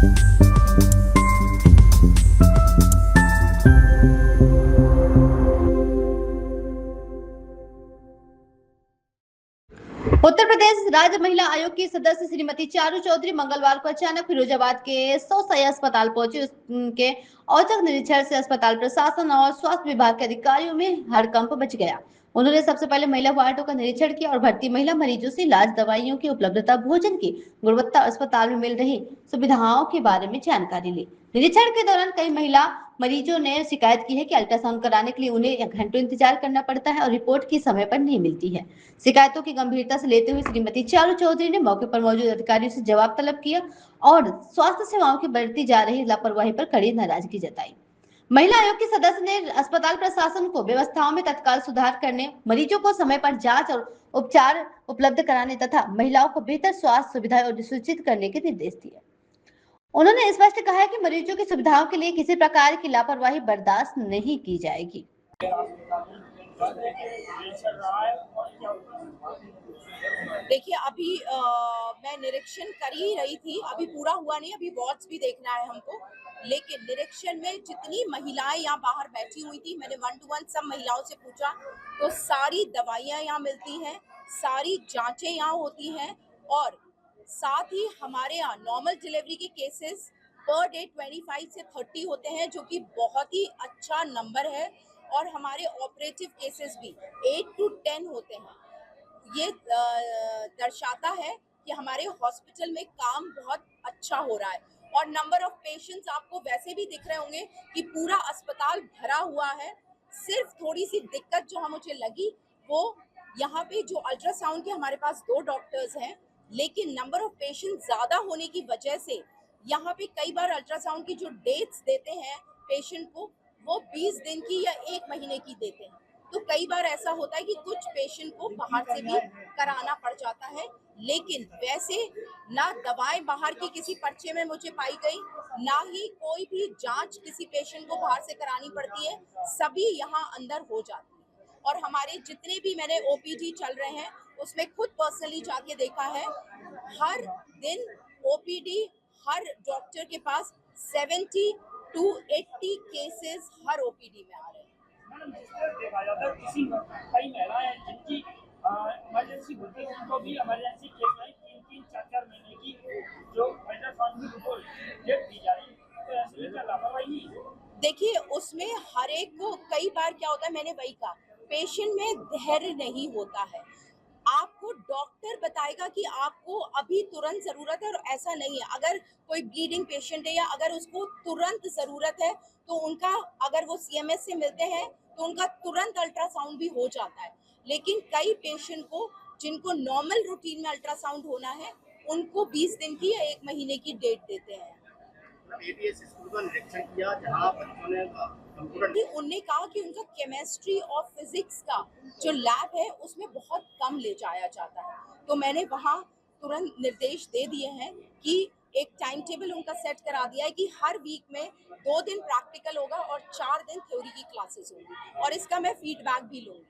उत्तर प्रदेश राज्य महिला आयोग की सदस्य श्रीमती चारू चौधरी मंगलवार को अचानक फिरोजाबाद के सोसई अस्पताल पहुंची। उनके औचक निरीक्षण से अस्पताल प्रशासन और स्वास्थ्य विभाग के अधिकारियों में हड़कंप मच गया। उन्होंने सबसे पहले महिला वार्डों का निरीक्षण किया और भर्ती महिला मरीजों से इलाज, दवाइयों की उपलब्धता, भोजन की गुणवत्ता, अस्पताल में मिल रही सुविधाओं के बारे में जानकारी ली। निरीक्षण के दौरान कई महिला मरीजों ने शिकायत की है कि अल्ट्रासाउंड कराने के लिए उन्हें घंटों इंतजार करना पड़ता है और रिपोर्ट की समय पर नहीं मिलती है। शिकायतों की गंभीरता से लेते हुए श्रीमती चारू चौधरी ने मौके पर मौजूद अधिकारियों से जवाब तलब किया और स्वास्थ्य सेवाओं की बढ़ती जा रही लापरवाही पर कड़ी नाराजगी जताई। महिला आयोग के सदस्य ने अस्पताल प्रशासन को व्यवस्थाओं में तत्काल सुधार करने, मरीजों को समय पर जांच और उपचार उपलब्ध कराने तथा महिलाओं को बेहतर स्वास्थ्य सुविधाएं सुनिश्चित करने के निर्देश दिए। उन्होंने स्पष्ट कहा है कि मरीजों की सुविधाओं के लिए किसी प्रकार की लापरवाही बर्दाश्त नहीं की जाएगी। देखिए, अभी मैं निरीक्षण कर ही रही थी, अभी पूरा हुआ नहीं, अभी वार्ड्स भी देखना है हमको। लेकिन निरीक्षण में जितनी महिलाएं यहाँ बाहर बैठी हुई थी, मैंने 1 to 1 सब महिलाओं से पूछा तो सारी दवाइयाँ यहाँ मिलती हैं, सारी जांचें यहाँ होती हैं और साथ ही हमारे यहाँ नॉर्मल डिलीवरी के केसेस पर डे 25 से 30 होते हैं, जो कि बहुत ही अच्छा नंबर है और हमारे ऑपरेटिव केसेस भी 8 to 10 होते हैं। ये दर्शाता है कि हमारे हॉस्पिटल में काम बहुत अच्छा हो रहा है और नंबर ऑफ पेशेंट्स आपको वैसे भी दिख रहे होंगे कि पूरा अस्पताल भरा हुआ है। सिर्फ थोड़ी सी दिक्कत जो मुझे लगी वो यहाँ पे जो अल्ट्रासाउंड के हमारे पास 2 डॉक्टर्स हैं, लेकिन नंबर ऑफ पेशेंट ज़्यादा होने की वजह से यहाँ पे कई बार अल्ट्रासाउंड की जो डेट्स देते हैं पेशेंट को वो 20 दिन की या 1 महीने की देते हैं। तो कई बार ऐसा होता है कि कुछ पेशेंट को बाहर से भी कराना पड़ जाता है, लेकिन वैसे ना दवाएं बाहर की किसी पर्चे में मुझे पाई गई, ना ही कोई भी जांच किसी पेशेंट को बाहर से करानी पड़ती है, सभी यहाँ अंदर हो जाती है। और हमारे जितने भी मैंने ओपीडी चल रहे हैं उसमें खुद पर्सनली जाके देखा है, हर दिन ओपीडी हर डॉक्टर के पास 70 to 80 केसेस हर ओपीडी में आ रहे हैं। मैडम, जिस तरह देखा जाता है किसी कई महिलाएं हैं जिनकी इमरजेंसी होती है, उनको भी इमरजेंसी केस में 3-3, 4-4 महीने की जो अल्ट्रासाउंड की रिपोर्ट डेट दी जा रही है, तो ऐसे ही क्या लापरवाही है? देखिए, उसमें हर एक को कई बार क्या होता है, मैंने वही कहा, पेशेंट में धैर्य नहीं होता है। आपको डॉक्टर बताएगा कि आपको अभी तुरंत ज़रूरत है और ऐसा नहीं है। अगर कोई ब्लीडिंग पेशेंट है या अगर उसको तुरंत ज़रूरत है तो उनका अगर वो सीएमएस से मिलते हैं तो उनका तुरंत अल्ट्रासाउंड भी हो जाता है। लेकिन कई पेशेंट को जिनको नॉर्मल रूटीन में अल्ट्रासाउंड होना है उनको 20 दिन की या 1 महीने की डेट देते हैं। एबीएस स्कूल का निरीक्षण किया जहां बच्चों ने उन्होंने कहा कि उनका केमिस्ट्री और फिजिक्स का जो लैब है उसमें बहुत कम ले जाया जाता है, तो मैंने वहाँ तुरंत निर्देश दे दिए हैं कि एक टाइम टेबल उनका सेट करा दिया है कि हर वीक में 2 दिन प्रैक्टिकल होगा और 4 दिन थ्योरी की क्लासेस होंगी और इसका मैं फीडबैक भी लूँगी।